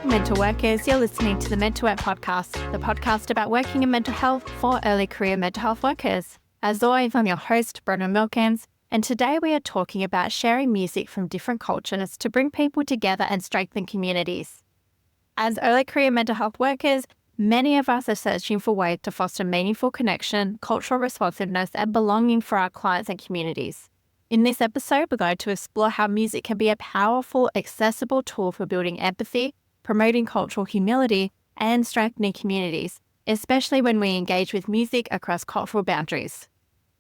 mental workers. You're listening to the Mental Work Podcast, the podcast about working in mental health for early career mental health workers. As always, I'm your host, Bronwyn Milkins, and today we are talking about sharing music from different cultures to bring people together and strengthen communities. As early career mental health workers, many of us are searching for ways to foster meaningful connection, cultural responsiveness, and belonging for our clients and communities. In this episode, we're going to explore how music can be a powerful, accessible tool for building empathy, promoting cultural humility, and strengthening communities, especially when we engage with music across cultural boundaries.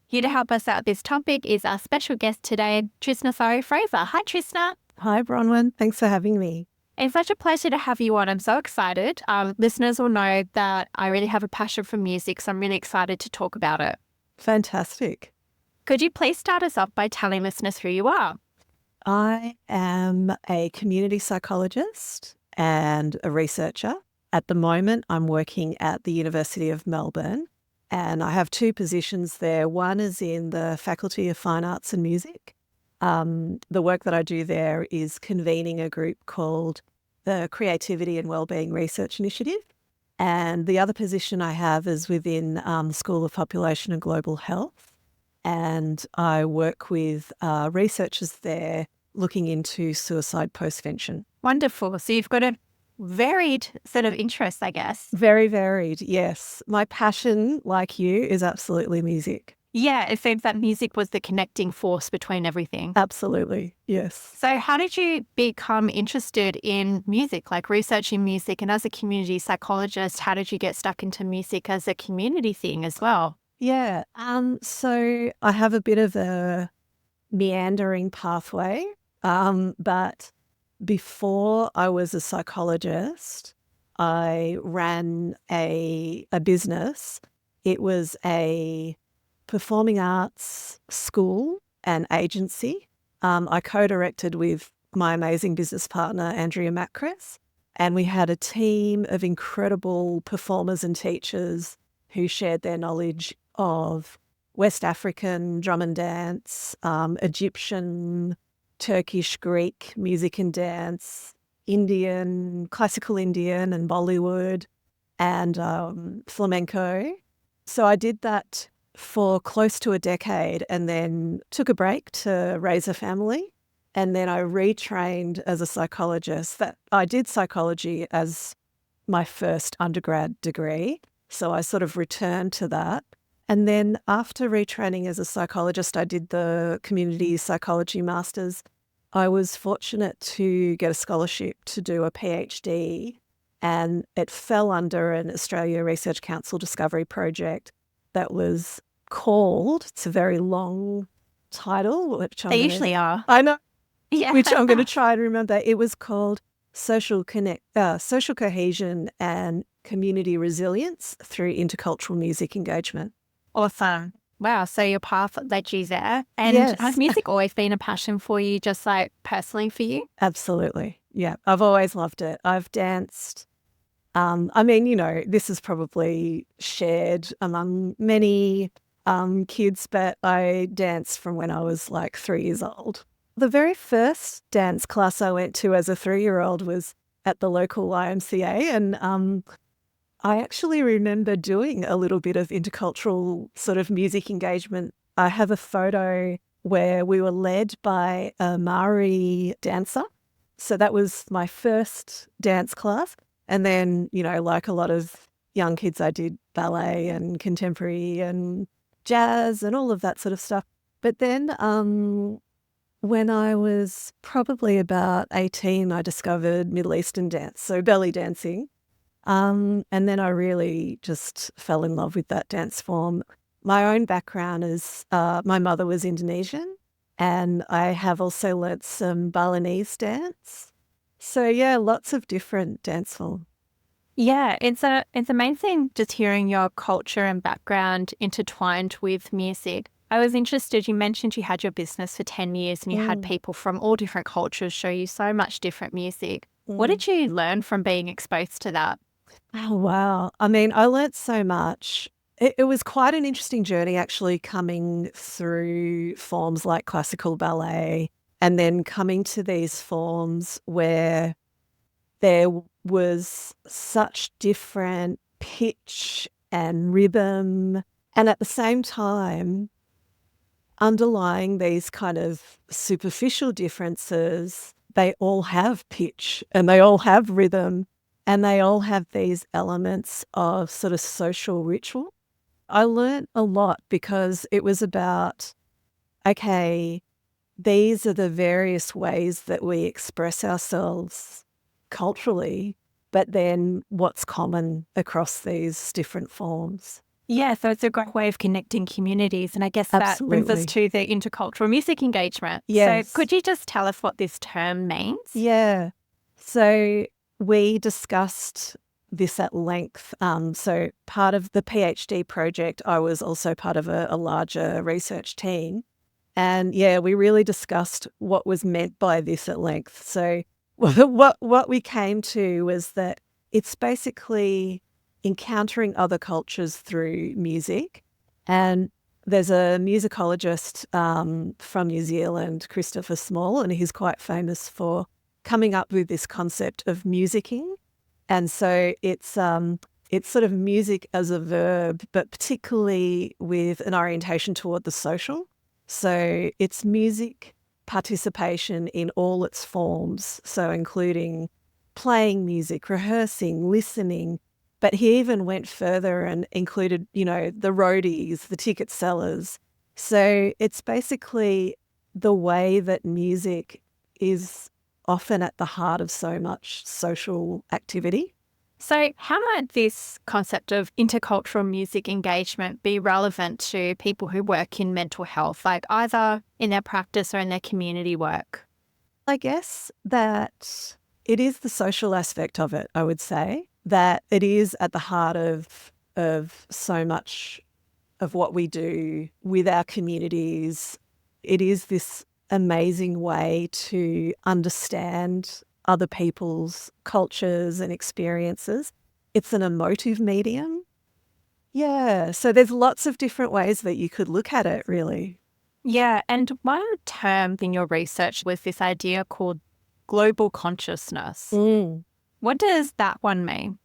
Here to help us out this topic is our special guest today, Trisnasari Fraser. Hi, Trisna. Hi, Bronwyn. Thanks for having me. It's such a pleasure to have you on. I'm so excited. Listeners will know that I really have a passion for music, so I'm really excited to talk about it. Fantastic. Could you please start us off by telling listeners who you are? I am a community psychologist and a researcher. At the moment, I'm working at the University of Melbourne, and I have two positions there. One is in the Faculty of Fine Arts and Music. The work that I do there is convening a group called the Creativity and Wellbeing Research Initiative. And the other position I have is within the School of Population and Global Health. And I work with researchers there looking into suicide postvention. Wonderful. So you've got a varied set of interests, I guess. Very varied, yes. My passion, like you, is absolutely music. Yeah, it seems that music was the connecting force between everything. Absolutely, yes. So how did you become interested in music, like researching music? And as a community psychologist, how did you get stuck into music as a community thing as well? Yeah, so I have a bit of a meandering pathway, but before I was a psychologist, I ran a business. It was a performing arts school and agency. I co-directed with my amazing business partner, Andrea Macris, and we had a team of incredible performers and teachers who shared their knowledge of West African drum and dance, Egyptian, Turkish, Greek music and dance, Indian, classical Indian and Bollywood, and flamenco. So I did that for close to a decade and then took a break to raise a family. And then I retrained as a psychologist. I did psychology as my first undergrad degree. So I sort of returned to that. And then after retraining as a psychologist, I did the community psychology masters. I was fortunate to get a scholarship to do a PhD, and it fell under an Australia Research Council discovery project that was called, it's a very long title. They usually are. I know, Yeah. which I'm going to try and remember. It was called Social Cohesion and Community Resilience through Intercultural Music Engagement. Awesome. Wow. So your path led you there. And Yes. has music always been a passion for you, just like personally for you? Absolutely. Yeah. I've always loved it. I've danced. This is probably shared among many kids, but I danced from when I was like 3 years old. The very first dance class I went to as a 3-year-old was at the local YMCA, and I actually remember doing a little bit of intercultural sort of music engagement. I have a photo where we were led by a Maori dancer. So that was my first dance class. And then, like a lot of young kids, I did ballet and contemporary and jazz and all of that sort of stuff. But then when I was probably about 18, I discovered Middle Eastern dance, so belly dancing. And then I really just fell in love with that dance form. My own background is my mother was Indonesian, and I have also learnt some Balinese dance. So yeah, lots of different dance forms. Yeah, it's amazing just hearing your culture and background intertwined with music. I was interested, you mentioned you had your business for 10 years and you had people from all different cultures show you so much different music. What did you learn from being exposed to that? Oh, wow. I mean, I learnt so much. It was quite an interesting journey actually, coming through forms like classical ballet and then coming to these forms where there was such different pitch and rhythm. And at the same time, underlying these kind of superficial differences, they all have pitch and they all have rhythm and they all have these elements of sort of social ritual. I learned a lot because it was about, okay, these are the various ways that we express ourselves culturally, but then what's common across these different forms. Yeah, so it's a great way of connecting communities. And I guess that brings us to the intercultural music engagement. Yes. So could you just tell us what this term means? Yeah. So we discussed this at length. So part of the PhD project, I was also part of a larger research team. And yeah, we really discussed what was meant by this at length. So what we came to was that it's basically encountering other cultures through music. And there's a musicologist from New Zealand, Christopher Small, and he's quite famous for coming up with this concept of musicking. And so it's sort of music as a verb, but particularly with an orientation toward the social. So it's music participation in all its forms, so including playing music, rehearsing, listening. But he even went further and included, the roadies, the ticket sellers. So it's basically the way that music is often at the heart of so much social activity. So how might this concept of intercultural music engagement be relevant to people who work in mental health, like either in their practice or in their community work? I guess that it is the social aspect of it, I would say, that it is at the heart of so much of what we do with our communities. It is this amazing way to understand other people's cultures and experiences. It's an emotive medium. Yeah, so there's lots of different ways that you could look at it, really. Yeah, and one term in your research was this idea called global consciousness. What does that one mean?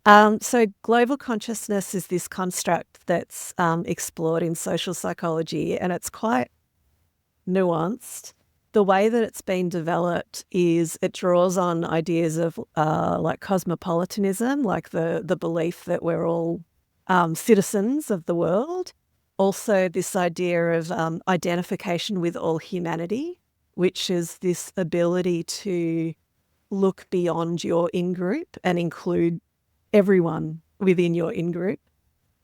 So global consciousness is this construct that's explored in social psychology, and it's quite nuanced. The way that it's been developed is it draws on ideas of like cosmopolitanism, like the belief that we're all citizens of the world. Also, this idea of identification with all humanity, which is this ability to look beyond your in-group and include everyone within your in-group.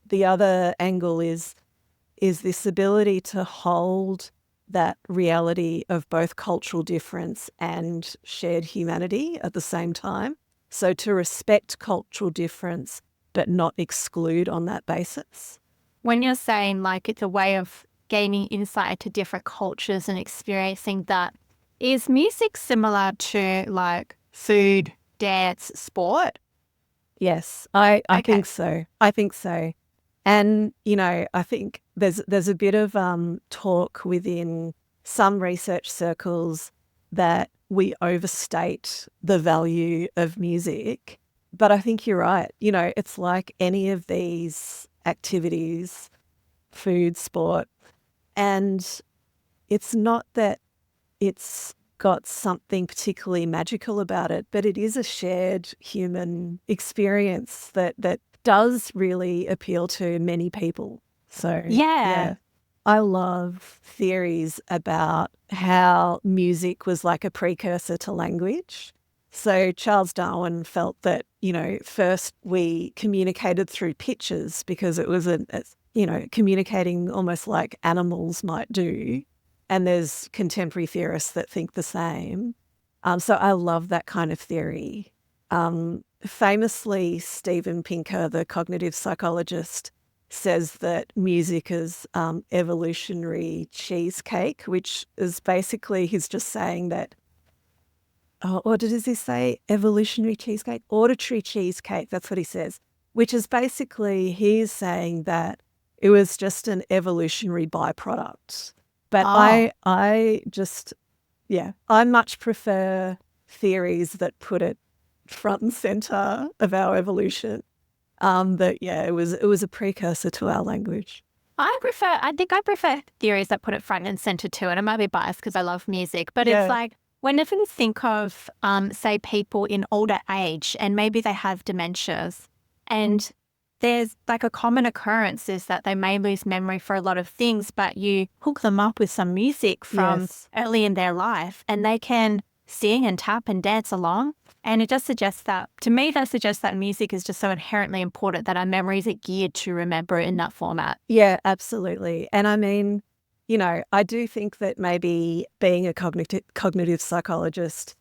The other angle is this ability to hold that reality of both cultural difference and shared humanity at the same time. So to respect cultural difference, but not exclude on that basis. When you're saying like it's a way of gaining insight into different cultures and experiencing that, is music similar to like food, dance, sport? Yes, I think so. I think so. And, I think there's a bit of talk within some research circles that we overstate the value of music. But I think you're right. It's like any of these activities, food, sport, and it's not that it's got something particularly magical about it, but it is a shared human experience that does really appeal to many people. So Yeah. I love theories about how music was like a precursor to language. So Charles Darwin felt that, first we communicated through pitches because it was communicating almost like animals might do. And there's contemporary theorists that think the same. So I love that kind of theory. Famously, Steven Pinker, the cognitive psychologist, says that music is evolutionary cheesecake, which is basically he's just saying that, or does he say evolutionary cheesecake? Auditory cheesecake, that's what he says, which is basically he's saying that it was just an evolutionary byproduct. But I much prefer theories that put it front and center of our evolution. It was a precursor to our language. I think I prefer theories that put it front and center too. And I might be biased because I love music, but it's like whenever you think of, say, people in older age and maybe they have dementias, and there's like a common occurrence is that they may lose memory for a lot of things, but you hook them up with some music from early in their life and they can sing and tap and dance along. And it just suggests that, to me, that suggests that music is just so inherently important that our memories are geared to remember in that format. Yeah, absolutely. And I mean, I do think that maybe being a cognitive psychologist,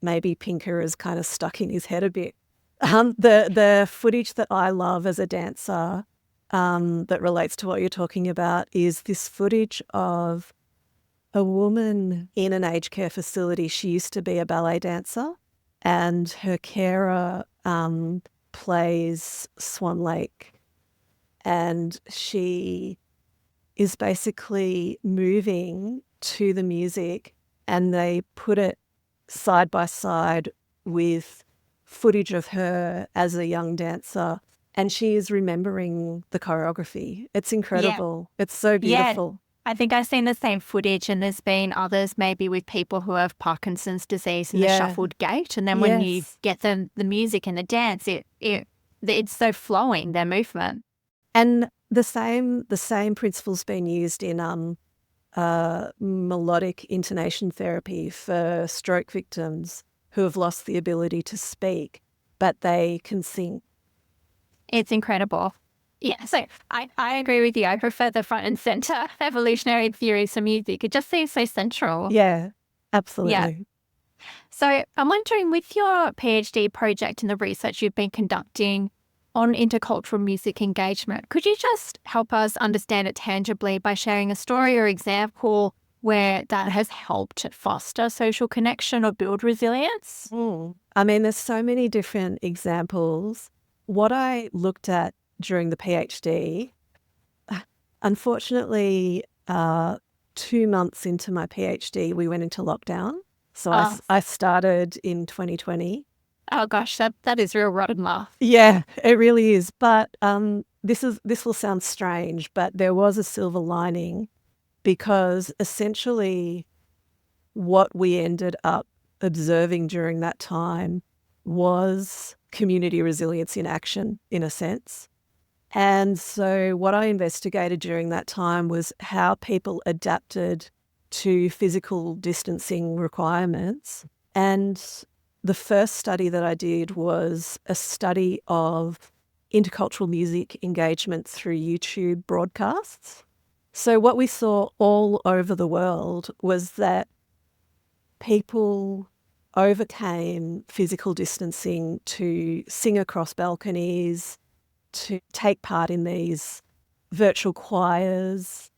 maybe Pinker is kind of stuck in his head a bit. The footage that I love as a dancer that relates to what you're talking about is this footage of a woman in an aged care facility. She used to be a ballet dancer and her carer plays Swan Lake, and she is basically moving to the music, and they put it side by side with footage of her as a young dancer, and she is remembering the choreography. It's incredible. Yeah. It's so beautiful. Yeah. I think I've seen the same footage, and there's been others maybe with people who have Parkinson's disease and the shuffled gait. And then when you get the music and the dance, it's so flowing, their movement. And the same principle's been used in melodic intonation therapy for stroke victims who have lost the ability to speak, but they can sing. It's incredible. Yeah, so I agree with you. I prefer the front and center evolutionary theories of music. It just seems so central. Yeah, absolutely. Yeah. So I'm wondering, with your PhD project and the research you've been conducting on intercultural music engagement, could you just help us understand it tangibly by sharing a story or example where that has helped foster social connection or build resilience? I mean, there's so many different examples. What I looked at during the PhD, unfortunately, 2 months into my PhD, we went into lockdown. So I started in 2020. Oh gosh, that is real rotten luck. Yeah, it really is. But this will sound strange, but there was a silver lining, because essentially what we ended up observing during that time was community resilience in action, in a sense. And so what I investigated during that time was how people adapted to physical distancing requirements. And the first study that I did was a study of intercultural music engagement through YouTube broadcasts. So what we saw all over the world was that people overcame physical distancing to sing across balconies, to take part in these virtual choirs.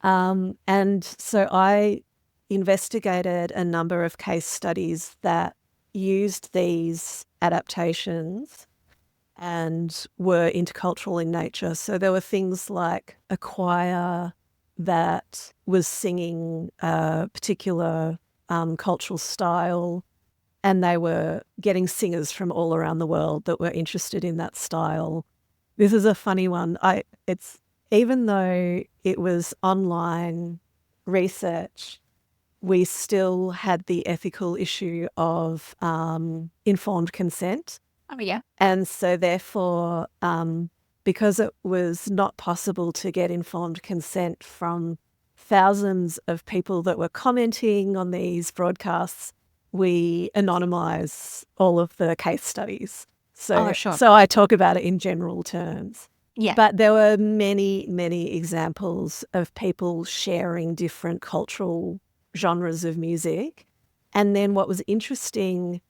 And so I investigated a number of case studies that used these adaptations and were intercultural in nature. So there were things like a choir that was singing a particular cultural style, and they were getting singers from all around the world that were interested in that style. This is a funny one. Even though it was online research, we still had the ethical issue of informed consent. Oh, yeah. And so therefore, because it was not possible to get informed consent from thousands of people that were commenting on these broadcasts, we anonymise all of the case studies. So I talk about it in general terms. Yeah. But there were many, many examples of people sharing different cultural genres of music. And then what was interesting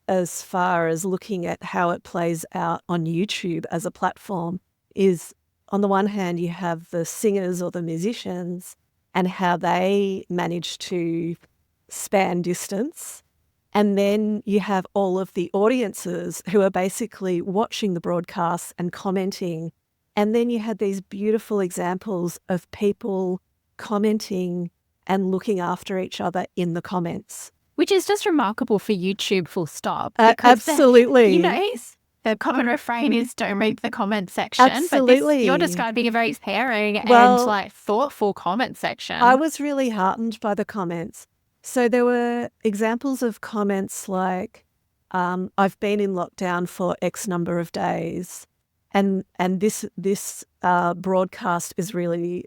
as far as looking at how it plays out on YouTube as a platform is, on the one hand, you have the singers or the musicians and how they manage to span distance. And then you have all of the audiences who are basically watching the broadcasts and commenting. And then you had these beautiful examples of people commenting and looking after each other in the comments. Which is just remarkable for YouTube, full stop. Absolutely. The common refrain is don't read the comment section. Absolutely. But you're describing a very caring and thoughtful comment section. I was really heartened by the comments. So there were examples of comments like, I've been in lockdown for X number of days, and this broadcast is really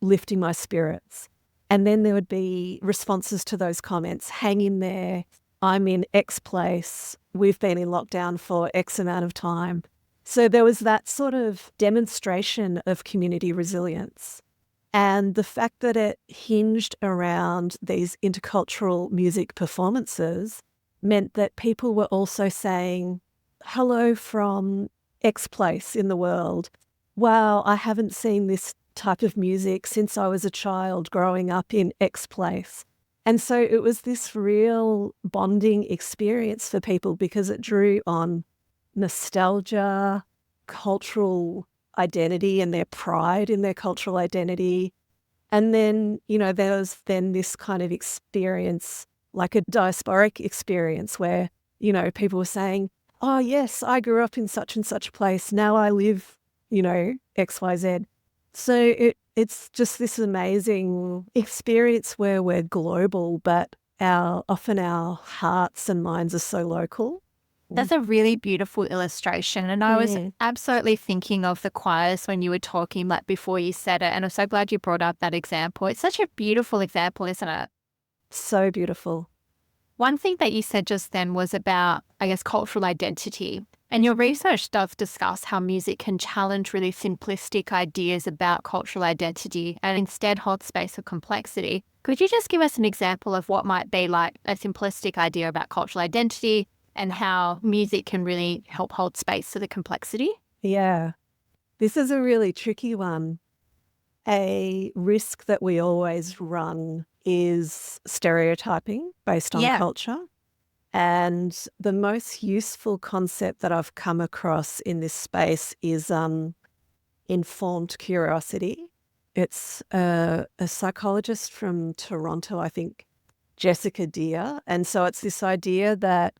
lifting my spirits. And then there would be responses to those comments. Hang in there. I'm in X place. We've been in lockdown for X amount of time. So there was that sort of demonstration of community resilience. And the fact that it hinged around these intercultural music performances meant that people were also saying, hello from X place in the world. Wow, I haven't seen this type of music since I was a child growing up in X place. And so it was this real bonding experience for people because it drew on nostalgia, cultural identity and their pride in their cultural identity. And then, there was then this kind of experience, like a diasporic experience where, people were saying, oh, yes, I grew up in such and such a place. Now I live, X, Y, Z. So it's just this amazing experience where we're global, but often our hearts and minds are so local. That's a really beautiful illustration. And I was absolutely thinking of the choirs when you were talking, like before you said it. And I'm so glad you brought up that example. It's such a beautiful example, isn't it? So beautiful. One thing that you said just then was about, I guess, cultural identity. And your research does discuss how music can challenge really simplistic ideas about cultural identity and instead hold space for complexity. Could you just give us an example of what might be like a simplistic idea about cultural identity and how music can really help hold space for the complexity? Yeah, this is a really tricky one. A risk that we always run is stereotyping based on culture. And the most useful concept that I've come across in this space is informed curiosity. It's a psychologist from Toronto, I think, Jessica Deer. And so it's this idea that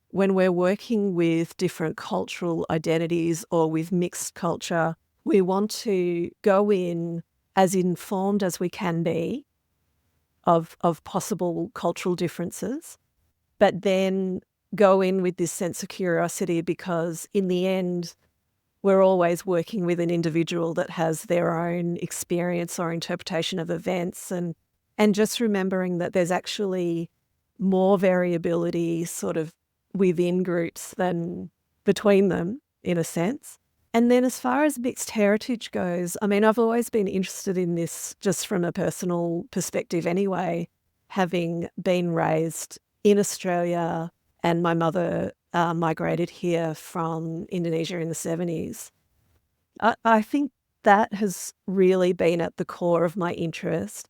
when we're working with different cultural identities or with mixed culture, we want to go in as informed as we can be of possible cultural differences, but then go in with this sense of curiosity because in the end, we're always working with an individual that has their own experience or interpretation of events, and just remembering that there's actually more variability sort of within groups than between them, in a sense. And then as far as mixed heritage goes, I mean, I've always been interested in this just from a personal perspective anyway, having been raised in Australia and my mother migrated here from Indonesia in the 70s. I think that has really been at the core of my interest.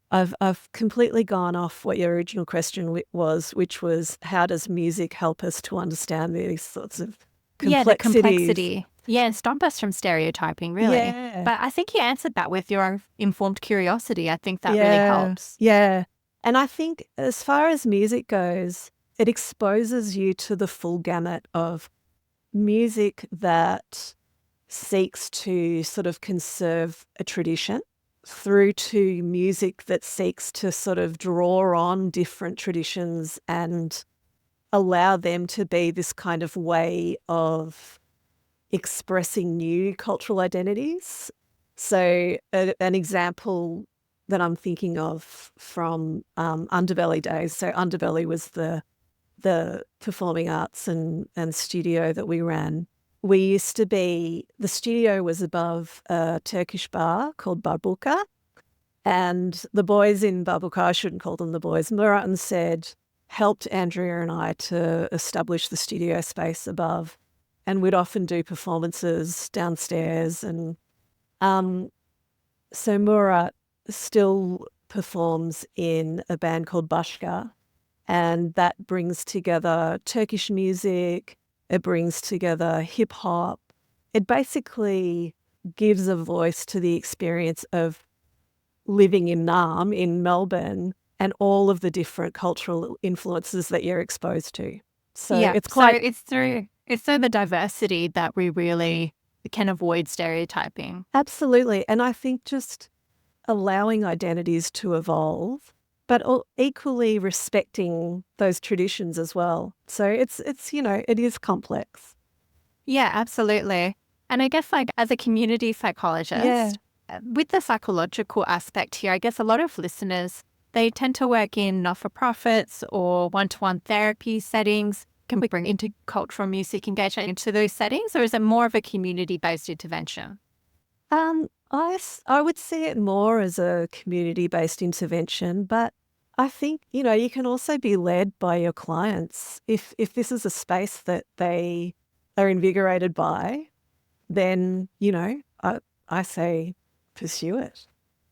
I've completely gone off what your original question was, which was how does music help us to understand these sorts of complexities? Yeah, the complexity. Yeah, and stop us from stereotyping, really. Yeah. But I think you answered that with your informed curiosity. I think that really helps. Yeah. And I think as far as music goes, it exposes you to the full gamut of music that seeks to sort of conserve a tradition through to music that seeks to sort of draw on different traditions and allow them to be this kind of way of expressing new cultural identities. So an example that I'm thinking of from Underbelly days. So Underbelly was the performing arts and studio that we ran. We used to be, the studio was above a Turkish bar called Barbuka. And the boys in Barbuka, I shouldn't call them the boys, Murat and Said helped Andrea and I to establish the studio space above. And we'd often do performances downstairs. And so Murat still performs in a band called Bashka. And that brings together Turkish music. It brings together hip hop. It basically gives a voice to the experience of living in Nam in Melbourne and all of the different cultural influences that you're exposed to. So Yeah. it's quite... So it's through the diversity that we really can avoid stereotyping. Absolutely. And I think just allowing identities to evolve, but equally respecting those traditions as well. So it's it is complex. Yeah, absolutely. And I guess like as a community psychologist, with the psychological aspect here, I guess a lot of listeners, they tend to work in not-for-profits or one-to-one therapy settings. Can we bring intercultural music engagement into those settings, or is it more of a community-based intervention? I would see it more as a community-based intervention, but I think, you can also be led by your clients. If this is a space that they are invigorated by, then, I say pursue it.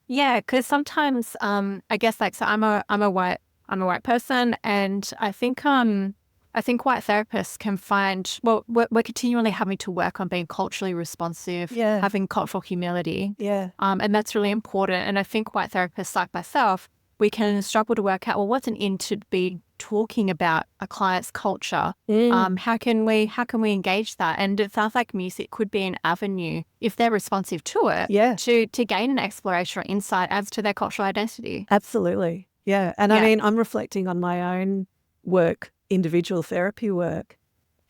Yeah, because sometimes I guess like so I'm a white person, and I think white therapists can find, well, we're continually having to work on being culturally responsive, having cultural humility, and that's really important. And I think white therapists like myself, we can struggle to work out, well, what's an in to be talking about a client's culture? How can we engage that? And it sounds like music could be an avenue, if they're responsive to it, to gain an exploration or insight as to their cultural identity. Absolutely. Yeah. And I mean, I'm reflecting on my own work, individual therapy work,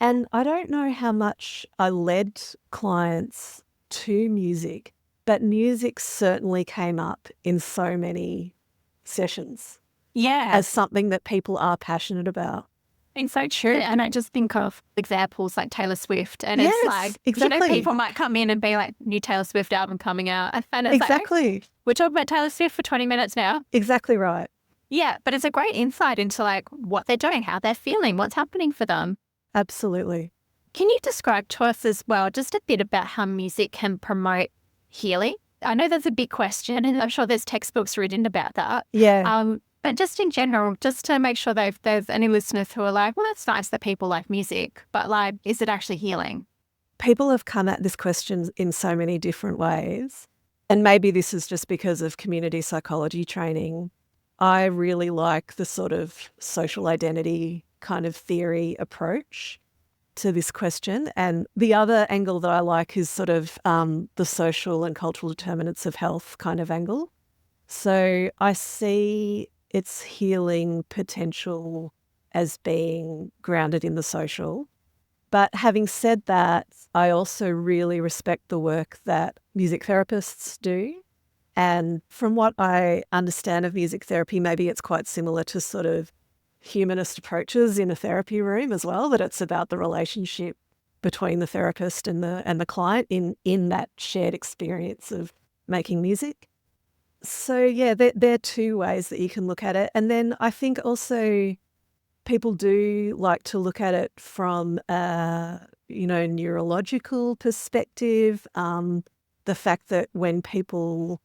and I don't know how much I led clients to music, but music certainly came up in so many sessions as something that people are passionate about. It's so true. And I just think of examples like Taylor Swift, and it's like, exactly. People might come in and be like, new Taylor Swift album coming out. And it's like, we're talking about Taylor Swift for 20 minutes now. Exactly right. Yeah, but it's a great insight into like what they're doing, how they're feeling, what's happening for them. Absolutely. Can you describe to us as well just a bit about how music can promote healing? I know that's a big question, and I'm sure there's textbooks written about that. Yeah. But just in general, just to make sure that if there's any listeners who are like, well, that's nice that people like music, but like, is it actually healing? People have come at this question in so many different ways. And maybe this is just because of community psychology training. I really like the sort of social identity kind of theory approach to this question. And the other angle that I like is sort of the social and cultural determinants of health kind of angle. So I see its healing potential as being grounded in the social. But having said that, I also really respect the work that music therapists do. And from what I understand of music therapy, maybe it's quite similar to sort of humanist approaches in a therapy room as well, that it's about the relationship between the therapist and the client in that shared experience of making music. So yeah, there are two ways that you can look at it. And then I think also people do like to look at it from a neurological perspective. The fact that when people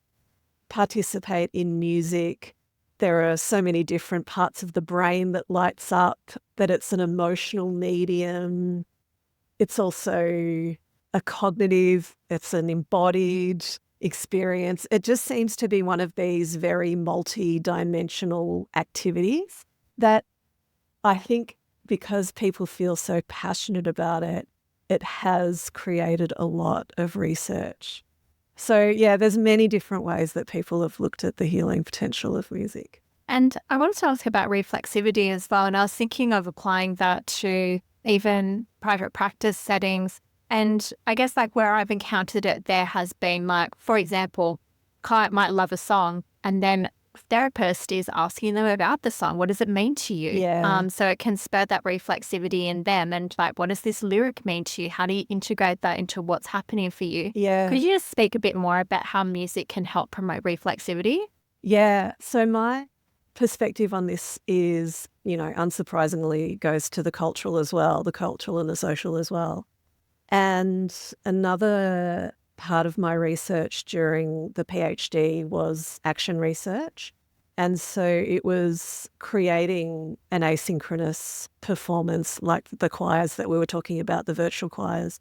participate in music, there are so many different parts of the brain that lights up, that it's an emotional medium. It's also a cognitive, it's an embodied experience. It just seems to be one of these very multi-dimensional activities that I think, because people feel so passionate about it, it has created a lot of research. So yeah, there's many different ways that people have looked at the healing potential of music. And I wanted to ask about reflexivity as well. And I was thinking of applying that to even private practice settings. And I guess like where I've encountered it, there has been like, for example, client might love a song, and then therapist is asking them about the song. What does it mean to you? So it can spur that reflexivity in them, and like, what does this lyric mean to you? How do you integrate that into what's happening for you? Could you just speak a bit more about how music can help promote reflexivity? So my perspective on this is, unsurprisingly goes to the cultural as well, the cultural and the social as well. And another part of my research during the PhD was action research. And so it was creating an asynchronous performance like the choirs that we were talking about, the virtual choirs,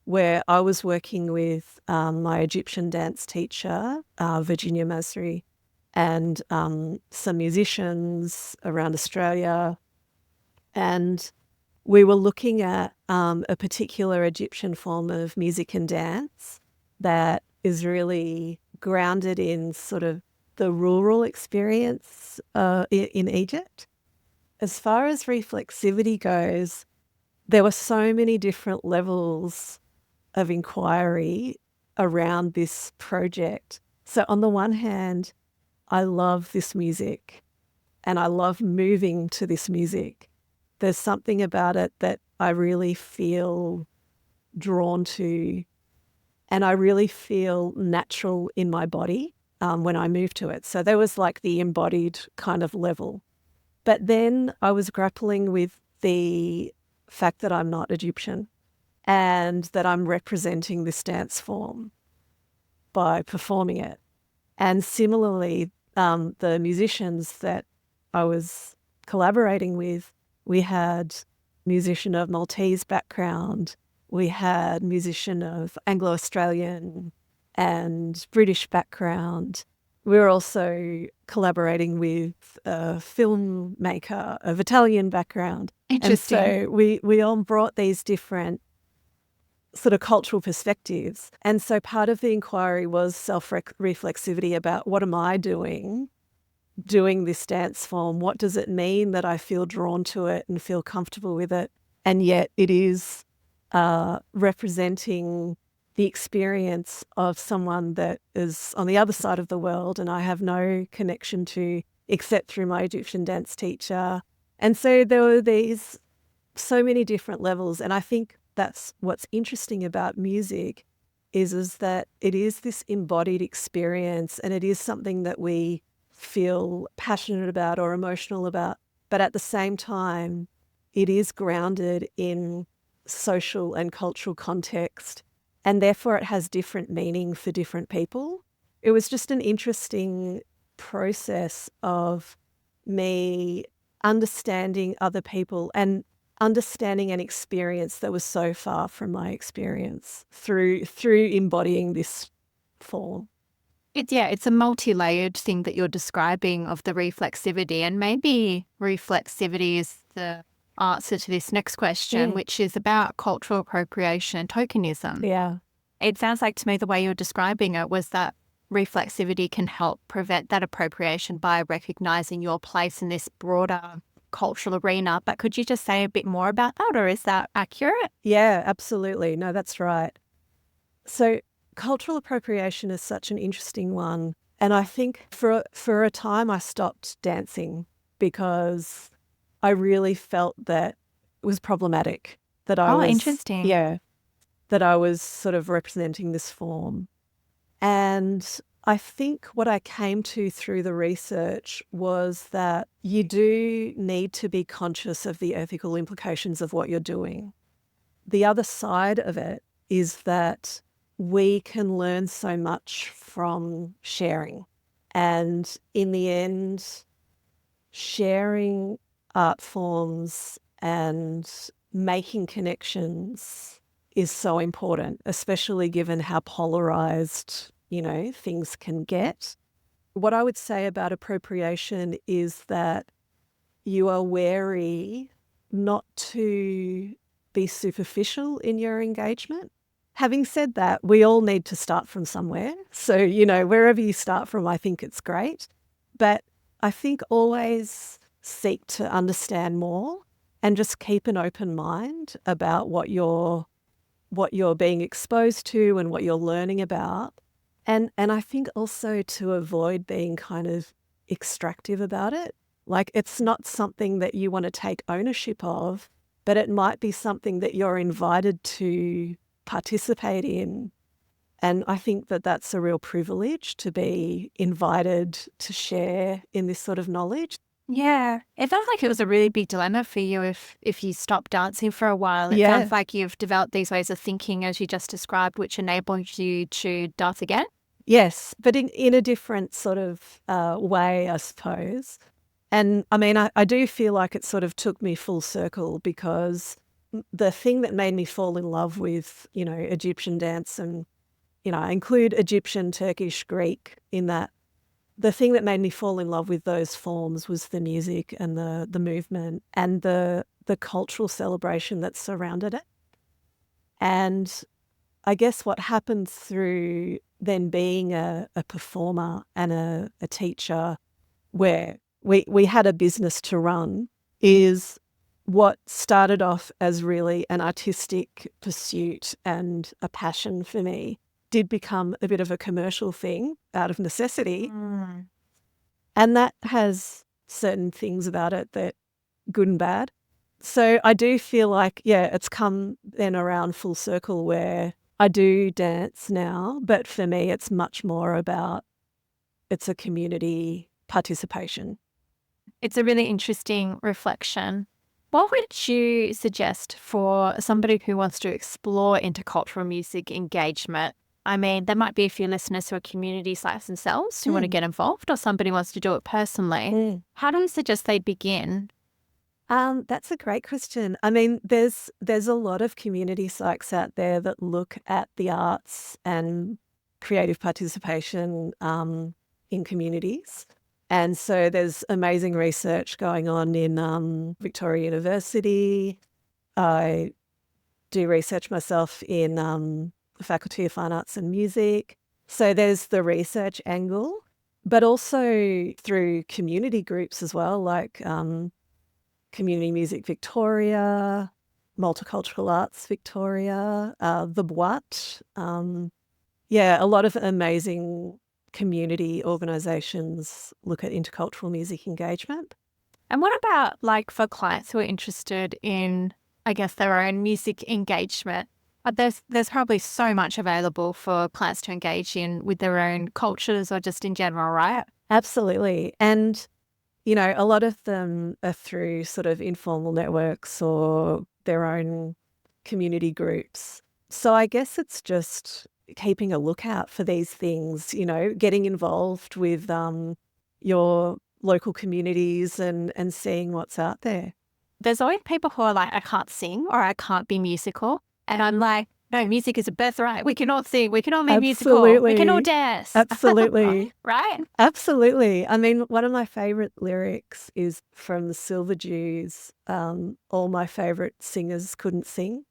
where I was working with my Egyptian dance teacher, Virginia Masri, and some musicians around Australia. And we were looking at a particular Egyptian form of music and dance that is really grounded in sort of the rural experience in Egypt. As far as reflexivity goes, there were so many different levels of inquiry around this project. So on the one hand, I love this music and I love moving to this music. There's something about it that I really feel drawn to, and I really feel natural in my body when I move to it. So there was like the embodied kind of level. But then I was grappling with the fact that I'm not Egyptian and that I'm representing this dance form by performing it. And similarly, the musicians that I was collaborating with, we had musician of Maltese background, we had musician of Anglo-Australian and British background. We were also collaborating with a filmmaker of Italian background. Interesting. And so we all brought these different sort of cultural perspectives. And so part of the inquiry was self-reflexivity about what am I doing this dance form? What does it mean that I feel drawn to it and feel comfortable with it? And yet it is representing the experience of someone that is on the other side of the world and I have no connection to except through my Egyptian dance teacher. And so there were these so many different levels. And I think that's what's interesting about music is that it is this embodied experience and it is something that we feel passionate about or emotional about. But at the same time, it is grounded in social and cultural context. And therefore, it has different meaning for different people. It was just an interesting process of me understanding other people and understanding an experience that was so far from my experience through embodying this form. It's a multi-layered thing that you're describing of the reflexivity, and maybe reflexivity is the answer to this next question, which is about cultural appropriation and tokenism. Yeah. It sounds like to me the way you're describing it was that reflexivity can help prevent that appropriation by recognizing your place in this broader cultural arena. But could you just say a bit more about that, or is that accurate? Yeah, absolutely. No, that's right. So cultural appropriation is such an interesting one. And I think for a time I stopped dancing because I really felt that it was problematic. That I was Interesting. Yeah, that I was sort of representing this form. And I think what I came to through the research was that you do need to be conscious of the ethical implications of what you're doing. The other side of it is that we can learn so much from sharing. And in the end, sharing art forms and making connections is so important, especially given how polarized, things can get. What I would say about appropriation is that you are wary not to be superficial in your engagement. Having said that, we all need to start from somewhere. So, wherever you start from, I think it's great. But I think always seek to understand more and just keep an open mind about what you're being exposed to and what you're learning about. And I think also to avoid being kind of extractive about it. Like, it's not something that you want to take ownership of, but it might be something that you're invited to participate in. And I think that that's a real privilege to be invited to share in this sort of knowledge. Yeah. It felt like it was a really big dilemma for you if you stopped dancing for a while. It Yeah. sounds like you've developed these ways of thinking, as you just described, which enabled you to dance again. Yes, but in a different sort of way, I suppose. And I mean, I do feel like it sort of took me full circle because the thing that made me fall in love with, Egyptian dance and, I include Egyptian, Turkish, Greek in that the thing that made me fall in love with those forms was the music and the movement and the cultural celebration that surrounded it. And I guess what happened through then being a performer and a teacher where we had a business to run is what started off as really an artistic pursuit and a passion for me did become a bit of a commercial thing out of necessity. And that has certain things about it that good and bad. So I do feel like, it's come then around full circle where I do dance now, but for me it's much more about it's a community participation. It's a really interesting reflection. What would you suggest for somebody who wants to explore intercultural music engagement? I mean, there might be a few listeners who are community sites themselves who want to get involved, or somebody wants to do it personally. How do you suggest they begin? That's a great question. I mean, there's a lot of community psychs out there that look at the arts and creative participation in communities. And so there's amazing research going on in Victoria University. I do research myself in the Faculty of Fine Arts and Music. So there's the research angle, but also through community groups as well, like Community Music Victoria, Multicultural Arts Victoria, the Boîte. A lot of amazing community organisations look at intercultural music engagement. And what about like for clients who are interested in, I guess, their own music engagement? There's probably so much available for clients to engage in with their own cultures or just in general, right? Absolutely. And, a lot of them are through sort of informal networks or their own community groups. So I guess it's just keeping a lookout for these things, getting involved with your local communities and seeing what's out there. There's always people who are like, I can't sing or I can't be musical. And I'm like, no, music is a birthright. We can all sing. We can all be musical. We can all dance. Absolutely. Right? Absolutely. I mean, one of my favourite lyrics is from the Silver Jews. All my favourite singers couldn't sing.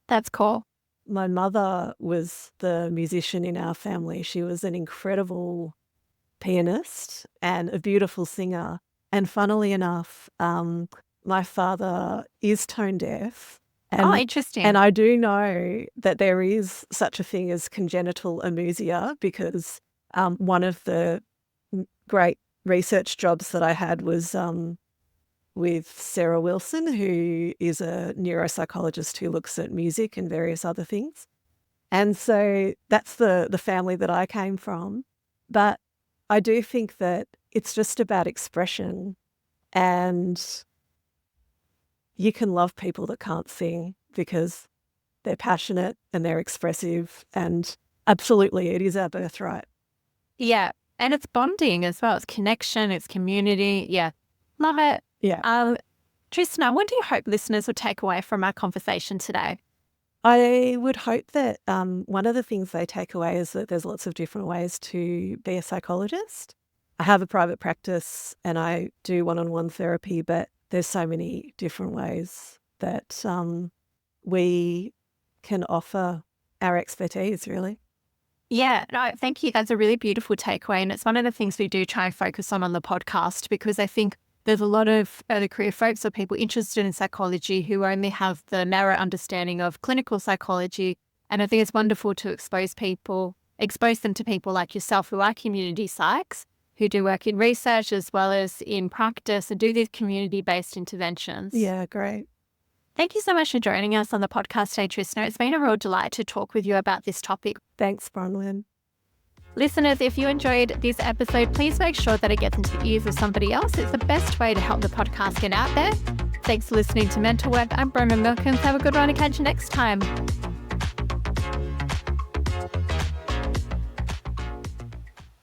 That's cool. My mother was the musician in our family. She was an incredible pianist and a beautiful singer. And funnily enough, my father is tone deaf. Interesting. And I do know that there is such a thing as congenital amusia because one of the great research jobs that I had was with Sarah Wilson, who is a neuropsychologist who looks at music and various other things. And so that's the family that I came from. But I do think that it's just about expression, and you can love people that can't sing because they're passionate and they're expressive, and absolutely it is our birthright. Yeah. And it's bonding as well. It's connection, it's community. Yeah. Love it. Yeah. Trisna, what do you hope listeners will take away from our conversation today? I would hope that one of the things they take away is that there's lots of different ways to be a psychologist. I have a private practice and I do one-on-one therapy, but there's so many different ways that we can offer our expertise, really. Yeah, no, thank you. That's a really beautiful takeaway. And it's one of the things we do try and focus on the podcast, because I think there's a lot of early career folks or people interested in psychology who only have the narrow understanding of clinical psychology. And I think it's wonderful to expose them to people like yourself who are community psychs, who do work in research as well as in practice and do these community-based interventions. Yeah, great. Thank you so much for joining us on the podcast today, Trisna. It's been a real delight to talk with you about this topic. Thanks, Bronwyn. Listeners, if you enjoyed this episode, please make sure that it gets into the ears of somebody else. It's the best way to help the podcast get out there. Thanks for listening to Mental Work. I'm Bronwyn Milkins. Have a good one and catch you next time.